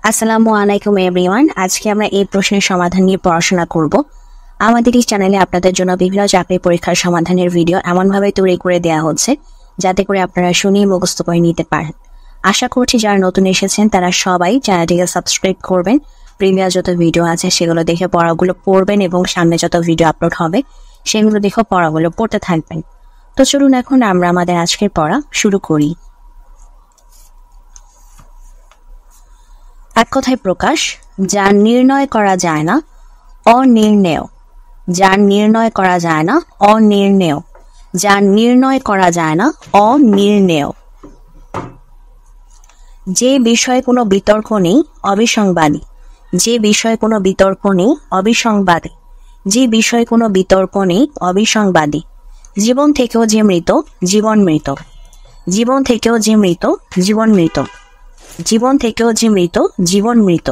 আসসালামু আলাইকুম এভরিওয়ান। আজকে আমরা এই প্রশ্নের সমাধান নিয়ে পড়াশোনা করব। আমাদের এই চ্যানেলে আপনাদের জন্য বিভিন্ন চাকরি পরীক্ষার সমাধানের ভিডিও এমনভাবে তৈরি করে দেওয়া হচ্ছে যাতে করে আপনারা শুনে মুখস্থ করে নিতে পারেন। আশা করছি যারা নতুন এসেছেন তারা সবাই চ্যানেলটিকে সাবস্ক্রাইব করবেন। প্রিভিয়াস যত ভিডিও আছে সেগুলো দেখে পড়াগুলো পড়বেন এবং সামনে যত ভিডিও আপলোড হবে সেগুলো দেখে পড়াগুলো পড়তে থাকবেন। তো চলুন এখন আমরা আমাদের আজকের পড়া শুরু করি। এক কথায় প্রকাশ, যা নির্ণয় করা যায় না অনির্ণেয়। যা নির্ণয় করা যায় না অনির্ণেয়। যা নির্ণয় করা যায় না অনির্ণেয়। যে বিষয়ে কোনো বিতর্ক নেই অবিসংবাদী। যে বিষয়ে কোনো বিতর্ক নেই অবিসংবাদী। যে বিষয়ে কোনো বিতর্ক নেই অবিসংবাদী। জীবন থেকেও যে মৃত জীবন মৃত। জীবন থেকেও যে মৃত জীবন মৃত। জীবন থেকেও যে মৃত জীবন মৃত।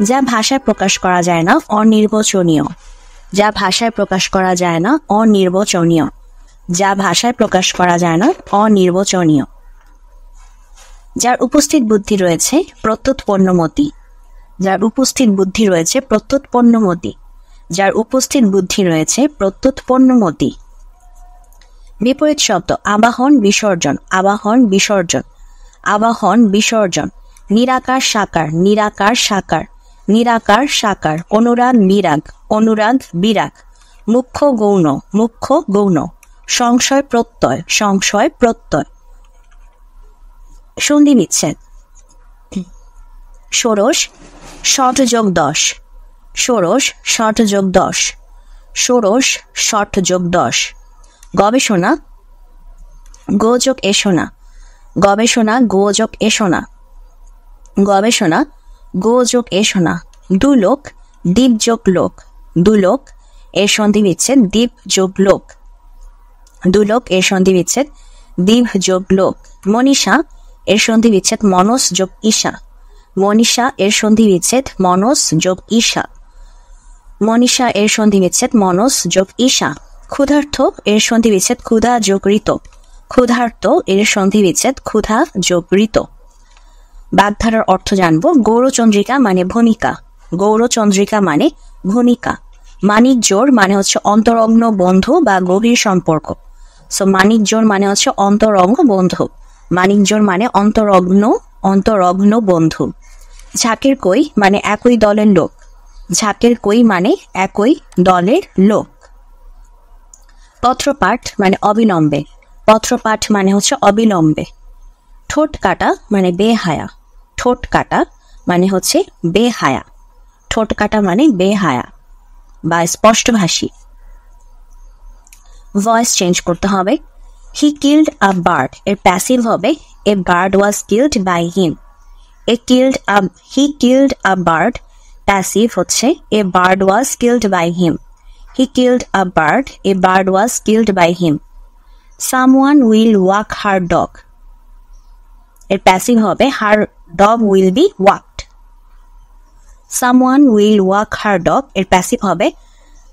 যা ভাষায় প্রকাশ করা যায় না অনির্বচনীয়। যা ভাষায় প্রকাশ করা যায় না অনির্বচনীয়। যা ভাষায় প্রকাশ করা যায় না অনির্বচনীয়। যার উপস্থিত বুদ্ধি রয়েছে প্রত্যুৎপন্নমতি। যার উপস্থিত বুদ্ধি রয়েছে প্রত্যুৎপন্নমতি। যার উপস্থিত বুদ্ধি রয়েছে প্রত্যুৎপন্নমতি। বিপরীত শব্দ আবাহন বিসর্জন। আবাহন বিসর্জন। আবাহন বিসর্জন। নিরাকার সাকার। নিরাকার সাকার। নিরাকার সাকার। অনুরাগ বিরাগ। অনুরাগ বিরাগ। মুখ্য গৌণ। মুখ্য গৌণ। সংশয় প্রত্যয়। সংশয় প্রত্যয়। সন্ধি বিচ্ছেদ। ষোড়শ ষট যোগ 10। ষোড়শ ষট যোগ 10। ষোড়শ ষট যোগ 10। গবেষণা গোযোগ এসোনা। গবেষণা গোযোগ এসোনা। গবেষণা গোযোগ এসোনা। দুলোক দ্বীপ যোগ লোক। দুলোক এর সন্ধি বিচ্ছেদ দ্বীপ যোগ লোক। দুলোক এর সন্ধি বিচ্ছেদ দ্বীপ যোগ লোক। মনীষা এর সন্ধি বিচ্ছেদ মনস যোগ ঈশা। মনীষা এর সন্ধি বিচ্ছেদ মনস যোগ ঈশা। মনীষা এর সন্ধি বিচ্ছেদ মনস যোগ ঈশা। ক্ষুধার্ত এর সন্ধি বিচ্ছেদ ক্ষুধা যোগ ঋত। ক্ষুধার্ত এর সন্ধি বিচ্ছেদ ক্ষুধা যোগ ঋত। বাগধারার অর্থ জানব। গৌরচন্দ্রিকা মানে ভূমিকা। গৌরচন্দ্রিকা মানে ভূমিকা। মানিক জোর মানে হচ্ছে অন্তরঙ্গ বন্ধু বা গভীর সম্পর্ক। সো মানিক জোর মানে হচ্ছে অন্তরঙ্গ বন্ধু। মানিক জোর মানে অন্তরঙ্গ বন্ধু। ঝাঁকের কই মানে একই দলের লোক। ঝাঁকের কই মানে একই দলের লোক। পত্রপাঠ মানে অবিলম্বে। পত্রপাঠ মানে হচ্ছে অবিলম্বে। ঠোঁট কাটা মানে বেহায়া। ঠোঁট কাটা মানে হচ্ছে বেহায়া। ঠোঁট কাটা মানে বেহায়া বা স্পষ্টভাষী। ভয়েস চেঞ্জ করতে হবে। হি কিল্ড আ বার্ড এর প্যাসিভ হবে a bird was killed by him. He killed a bird passive হচ্ছে a bird was killed by him. He killed a bird a bird was killed by him. Someone will walk her dog এর passive হবে her dog will be walked. Someone will walk her dog এর passive হবে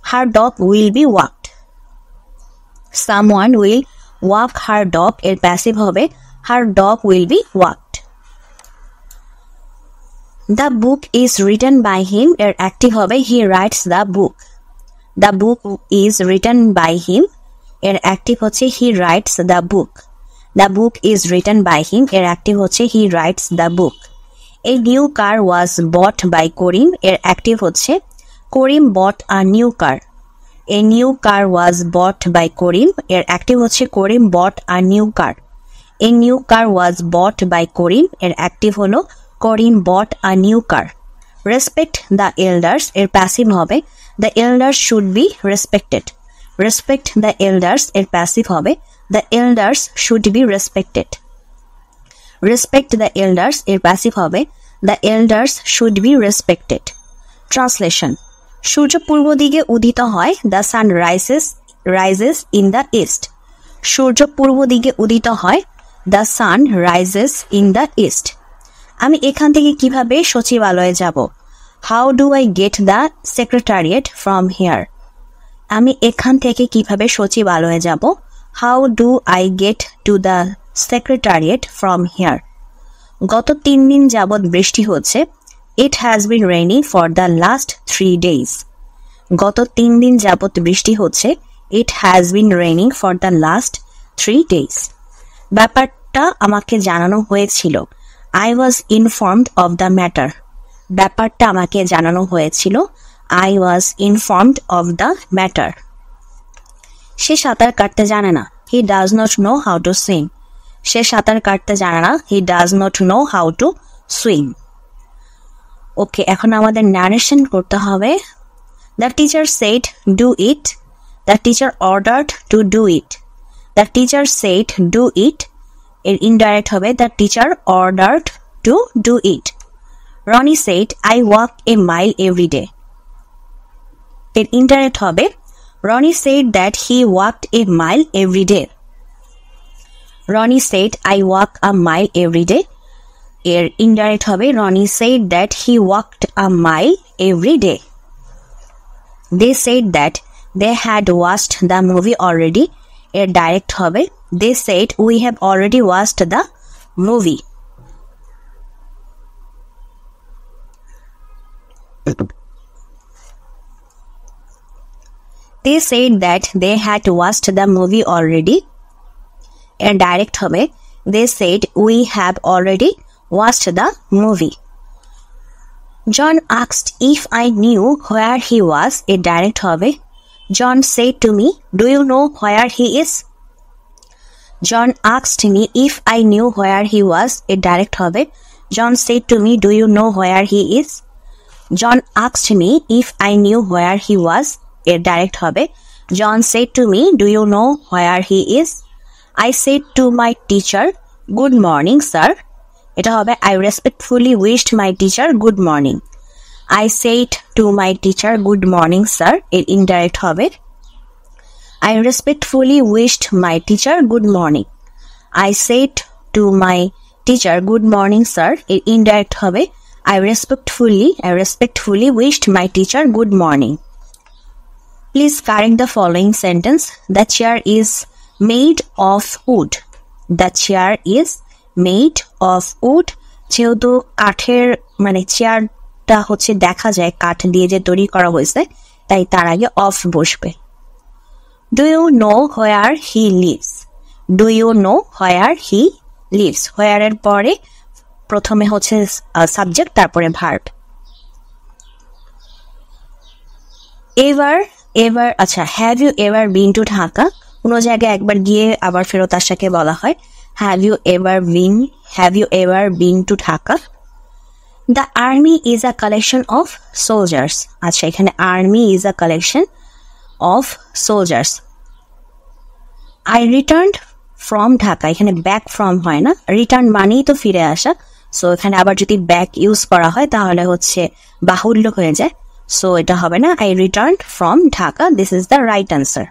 her dog will be walked. Someone will walk her dog এর passive হবে her dog will be walked. The book is written by him এর active হবে he writes the book. The book is written by him এর active হচ্ছে he writes the book. The book is written by him এর active হচ্ছে he writes the book. A new car was bought by Karim এর active হচ্ছে Karim bought a new car. A new car was bought by Karim এর active হচ্ছে Karim bought a new car. A new car was bought by Karim এর active হলো Karim bought a new car. Respect the elders এর passive হবে the elders should be respected. Respect the elders এর passive হবে the elders should be respected. Respect the elders এর passive হবে the elders should be respected. Translation. সূর্য পূর্ব দিকে উদিত হয় the sun rises in the east. সূর্য পূর্ব দিকে উদিত হয় the sun rises in the east. আমি এখান থেকে কিভাবে সচিবালয়ে যাব? How do I get the secretariat from here? আমি এখান থেকে কিভাবে সচিবালয়ে যাব? How do I get to the secretariat from here? গত 3 দিন যাবত বৃষ্টি হচ্ছে। It has been raining for the last 3 days. গত 3 দিন যাবত বৃষ্টি হচ্ছে। It has been raining for the last 3 days. ব্যাপারটা আমাকে জানানো হয়েছিল। I was informed of the matter. ব্যাপারটা আমাকে জানানো হয়েছিল। I was informed of the matter. সে সাঁতার কাটতে জানে না। He does not know how to swim. সে সাঁতার কাটতে জানে না। He does not know how to swim. ওকে, এখন আমাদের ন্যারেশন করতে হবে। The teacher said, do it. The teacher ordered to do it. The teacher said, do it. এর indirect হবে the teacher ordered to do it. Ronnie said, I walk a mile every day. এর indirect হবে Ronnie said that he walked a mile every day. Ronnie said, I walk a mile every day. এর indirect হবে Ronnie said that he walked a mile every day. They said that they had watched the movie already. এর direct হবে They said we have already watched the movie. They said that they had watched the movie already. এর direct হবে They said we have already watched the movie. John asked if I knew where he was. এর direct হবে John said to me, do you know where he is? John asked me if I knew where he was. এর direct হবে John said to me, do you know where he is? John asked me if I knew where he was. এর direct হবে John said to me, do you know where he is? I said to my teacher, good morning, sir. এটা হবে I respectfully wished my teacher good morning. I said to my teacher, good morning, sir. এর indirect হবে I respectfully wished my teacher good morning. I said to my teacher, good morning, sir. এর indirect হবে I respectfully wished my teacher good morning. Please correct the following sentence. The chair is made of wood. The chair is made of wood. যেহেতু কাঠের মানে চেয়ারটা হচ্ছে দেখা যায় কাঠ দিয়ে যে তৈরি করা হয়েছে, তাই তার আগে অফ বসবে। Do you know where he lives? Do you know where he lives? Where এর পরে প্রথমে হচ্ছে সাবজেক্ট, তারপরে ভার্ব। এভার আচ্ছা, have you ever been to Dhaka? কোনো জায়গায় একবার গিয়ে আবার ফেরত আসাকে বলা হয় have you ever been to Dhaka? The army is a collection of soldiers. আচ্ছা, এখানে army is a collection of soldiers. I returned from Dhaka. এখানে ব্যাক ফ্রম হয় না, রিটার্ন মানেই তো ফিরে আসা। সো এখানে আবার যদি ব্যাক ইউজ করা হয় তাহলে হচ্ছে বাহুল্য হয়ে যায়। সো এটা হবে না I returned from Dhaka. This is the right answer.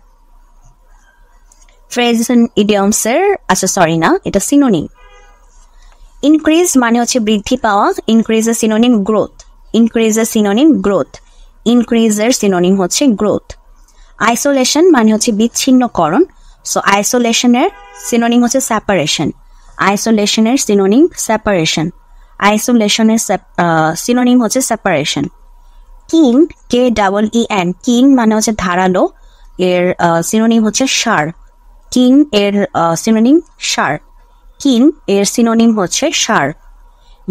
Phrases and ইডিয়মসের আচ্ছা সরি না, এটা সিনোনিম। ইনক্রিজ মানে হচ্ছে বৃদ্ধি পাওয়া। ইনক্রিজের সিনোনিম গ্রোথ। ইনক্রিজের সিনোনিম গ্রোথ। ইনক্রিজের সিনোনিম হচ্ছে গ্রোথ। আইসোলেশন মানে হচ্ছে বিচ্ছিন্নকরণ। সো আইসোলেশনের সিনোনিম হচ্ছে সেপারেশন। আইসোলেশনের সিনোনিম সেপারেশন। আইসোলেশনের সিনোনিম হচ্ছে সেপারেশন। কিন, KEEN, কিন মানে হচ্ছে ধারালো। এর সিনোনিম হচ্ছে সার। কিন এর সিনোনিম সার। কিন এর সিনোনিম হচ্ছে সার।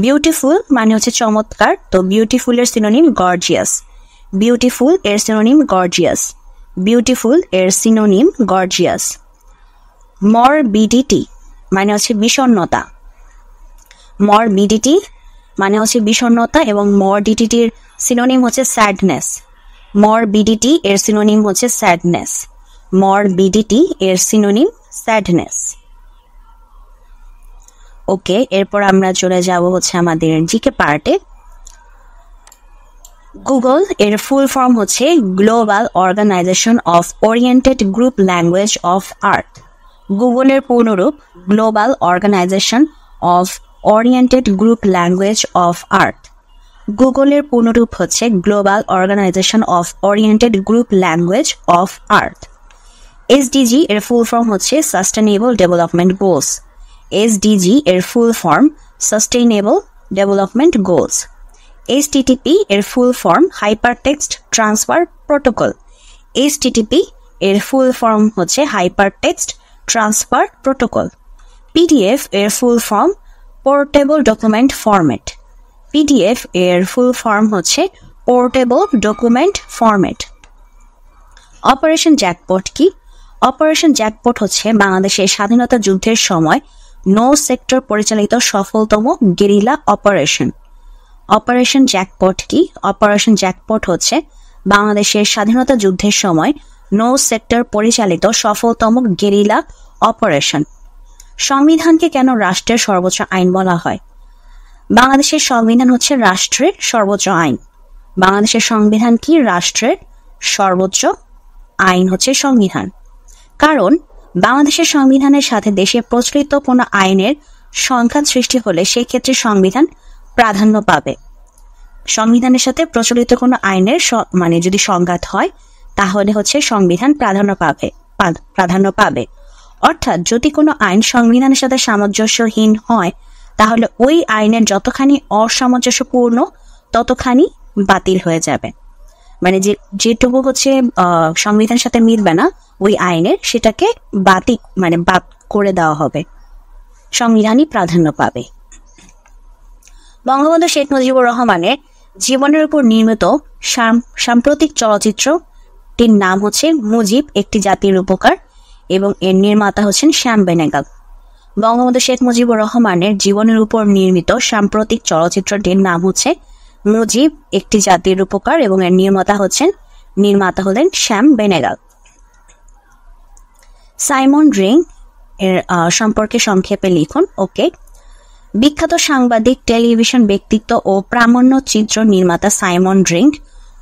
বিউটিফুল মানে হচ্ছে চমৎকার। তো বিউটিফুলের সিনোনিম গর্জিয়াস। বিউটিফুল এর সিনোনিম গর্জিয়াস। বিউটিফুল এর সিনোনিম গর্জিয়াস। মরবিডিটি মানে হচ্ছে বিষণ্ণতা। মরবিডিটি মানে হচ্ছে বিষণ্ণতা এবং মরবিডিটির সিনোনিম হচ্ছে স্যাডনেস। মরবিডিটি এর সিনোনিম হচ্ছে স্যাডনেস। মরবিডিটি এর সিনোনিম স্যাডনেস। ওকে, এরপর আমরা চলে যাব হচ্ছে আমাদের জিকে পার্টে। গুগল এর ফুল ফর্ম হচ্ছে global organisation of oriented group language of earth. গুগলের পূর্ণরূপ global organisation of oriented group language of earth. গুগলের পূর্ণরূপ হচ্ছে global organisation of oriented group language of earth. SDG এর ফুল ফর্ম হচ্ছে সাস্টেনেবল ডেভেলপমেন্ট গোলস। SDG এর full form sustainable development goals. HTTP এর full form hypertext transfer protocol. HTTP এর full form হচ্ছে hypertext transfer protocol. PDF এর full form portable document format. PDF এর full form হচ্ছে portable document format. Operation jackpot কি? Operation jackpot হচ্ছে বাংলাদেশের স্বাধীনতা যুদ্ধের সময় নো সেক্টর পরিচালিত সফলতম গেরিলা অপারেশন। অপারেশন জ্যাকপট কি? অপারেশন জ্যাকপট হচ্ছে বাংলাদেশের স্বাধীনতা যুদ্ধের সময় নো সেক্টর পরিচালিত সফলতম গেরিলা অপারেশন। সংবিধানকে কেন রাষ্ট্রের সর্বোচ্চ আইন বলা হয়? বাংলাদেশের সংবিধান হচ্ছে রাষ্ট্রের সর্বোচ্চ আইন। বাংলাদেশের সংবিধান কি? রাষ্ট্রের সর্বোচ্চ আইন হচ্ছে সংবিধান। কারণ বাংলাদেশের সংবিধানের সাথে দেশে প্রচলিত কোনো আইনের সংঘাত সৃষ্টি হলে সেই ক্ষেত্রে সংবিধান প্রাধান্য পাবে। সংবিধানের সাথে প্রচলিত কোনো আইনের যদি সংঘাত হয় তাহলে হচ্ছে সংবিধান প্রাধান্য পাবে। অর্থাৎ যদি কোনো আইন সংবিধানের সাথে সামঞ্জস্যহীন হয় তাহলে ওই আইনের যতখানি অসামঞ্জস্যপূর্ণ ততখানি বাতিল হয়ে যাবে। যেটুকু হচ্ছে সংবিধানের সাথে মিলবে না ওই আইনের, সেটাকে বাদ করে দেওয়া হবে, সংবিধানই প্রাধান্য পাবে। বঙ্গবন্ধু শেখ মুজিবুর রহমানের জীবনের উপর নির্মিত সাম্প্রতিক চলচ্চিত্রটির নাম হচ্ছে মুজিব একটি জাতির উপকার এবং এর নির্মাতা হচ্ছেন শ্যাম বেনেগল। বঙ্গবন্ধু শেখ মুজিবুর রহমানের জীবনের উপর নির্মিত সাম্প্রতিক চলচ্চিত্রটির নাম হচ্ছে মুজিব একটি জাতির উপকার এবং এর নির্মাতা হলেন শ্যাম বেনেগল। সাইমন রিং এর সম্পর্কে সংক্ষেপে লিখুন। ওকে। বিখ্যাত সাংবাদিক, টেলিভিশন ব্যক্তিত্ব ও প্রামাণ্য চিত্র নির্মাতা সাইমন রিং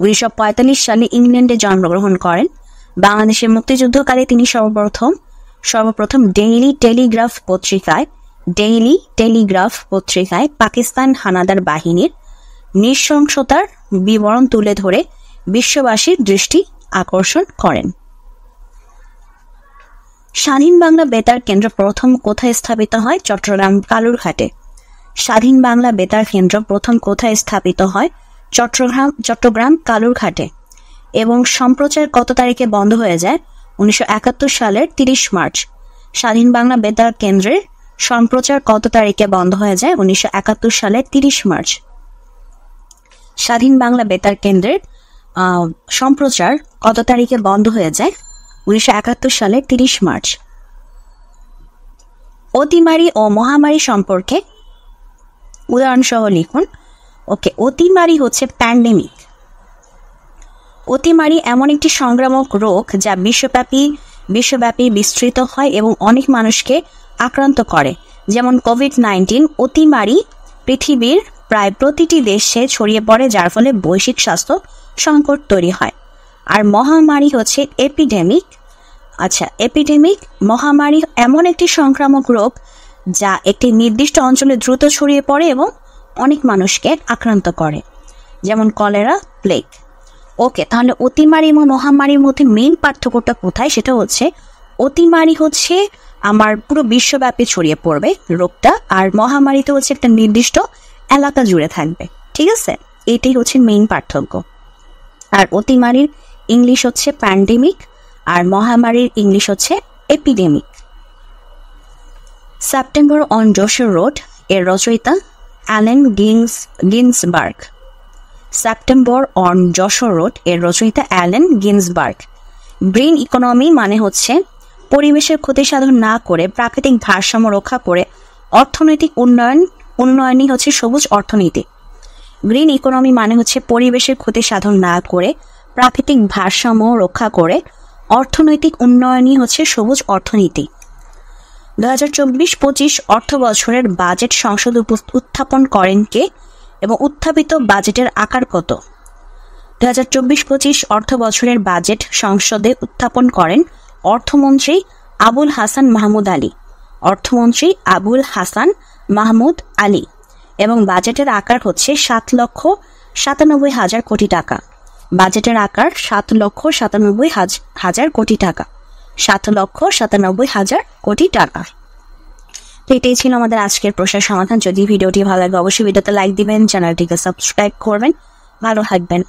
1945 সালে ইংল্যান্ডে জন্মগ্রহণ করেন। বাংলাদেশের মুক্তিযুদ্ধকালে তিনি সর্বপ্রথম ডেইলি টেলিগ্রাফ পত্রিকায় পাকিস্তান হানাদার বাহিনীর নৃশংসতার বিবরণ তুলে ধরে বিশ্ববাসীর দৃষ্টি আকর্ষণ করেন। স্বাধীন বাংলা বেতার কেন্দ্র প্রথম কোথায় স্থাপিত হয়? চট্টগ্রাম কালুরঘাটে। স্বাধীন বাংলা বেতার কেন্দ্র প্রথম কোথায় স্থাপিত হয়? চট্টগ্রাম কালুরঘাটে। এবং সম্প্রচার কত তারিখে বন্ধ হয়ে যায়? 1971 সালের 30 মার্চ। স্বাধীন বাংলা বেতার কেন্দ্রের সম্প্রচার কত তারিখে বন্ধ হয়ে যায়? 1971 সালের 30 মার্চ। স্বাধীন বাংলা বেতার কেন্দ্রের সম্প্রচার কত তারিখে বন্ধ হয়ে যায়? 1971 সালের 30 মার্চ। অতিমারি ও মহামারী সম্পর্কে উদাহরণ সহ লিখুন। ওকে। অতিমারি হচ্ছে প্যান্ডেমিক। অতিমারি এমন একটি সংক্রামক রোগ যা বিশ্বব্যাপী বিস্তৃত হয় এবং অনেক মানুষকে আক্রান্ত করে। যেমন কোভিড-19 অতিমারি পৃথিবীর প্রায় প্রতিটি দেশে ছড়িয়ে পড়ে, যার ফলে বৈশ্বিক স্বাস্থ্য সংকট তৈরি হয়। আর মহামারী হচ্ছে এপিডেমিক। মহামারী এমন একটি সংক্রামক রোগ যা একটি নির্দিষ্ট অঞ্চলে দ্রুত ছড়িয়ে পড়ে এবং অনেক মানুষকে আক্রান্ত করে, যেমন কলেরা, প্লেগ। ওকে, তাহলে অতিমারি এবং মহামারীর মধ্যে মেইন পার্থক্যটা কোথায়? সেটা হচ্ছে অতিমারি হচ্ছে আমার পুরো বিশ্বব্যাপী ছড়িয়ে পড়বে রোগটা, আর মহামারীতে হচ্ছে একটা নির্দিষ্ট এলাকা জুড়ে থাকবে। ঠিক আছে, এটাই হচ্ছে মেইন পার্থক্য। আর অতিমারির ইংলিশ হচ্ছে প্যান্ডেমিক আর মহামারীর ইংলিশ হচ্ছে epidemic. September on Jessore road এর রচয়িতা Allen Ginsberg. September on Jessore road এর রচয়িতা অ্যালেন গিন্সবার্গ। গ্রিন ইকোনমি মানে হচ্ছে পরিবেশের ক্ষতি সাধন না করে প্রাকৃতিক ভারসাম্য রক্ষা করে অর্থনৈতিক উন্নয়নই হচ্ছে সবুজ অর্থনীতি। গ্রিন ইকোনমি মানে হচ্ছে পরিবেশের ক্ষতি সাধন না করে প্রাকৃতিক ভারসাম্য রক্ষা করে অর্থনৈতিক উন্নয়নই হচ্ছে সবুজ অর্থনীতি। 2024-25 অর্থ বছরের বাজেট সংসদে উত্থাপন করেন কে এবং উত্থাপিত বাজেটের আকার কত? 2024-25 অর্থ বছরের বাজেট সংসদে উত্থাপন করেন অর্থমন্ত্রী আবুল হাসান মাহমুদ আলী। অর্থমন্ত্রী আবুল হাসান মাহমুদ আলী এবং বাজেটের আকার হচ্ছে 7,97,000 কোটি টাকা। বাজেটের আকার 7,97,000 কোটি টাকা। 7,97,000 কোটি টাকা। তো এটাই ছিল আমাদের আজকের প্রশ্নের সমাধান। যদি ভিডিওটি ভালো লাগে অবশ্যই ভিডিওতে লাইক দিবেন, চ্যানেলটিকে সাবস্ক্রাইব করবেন। ভালো থাকবেন।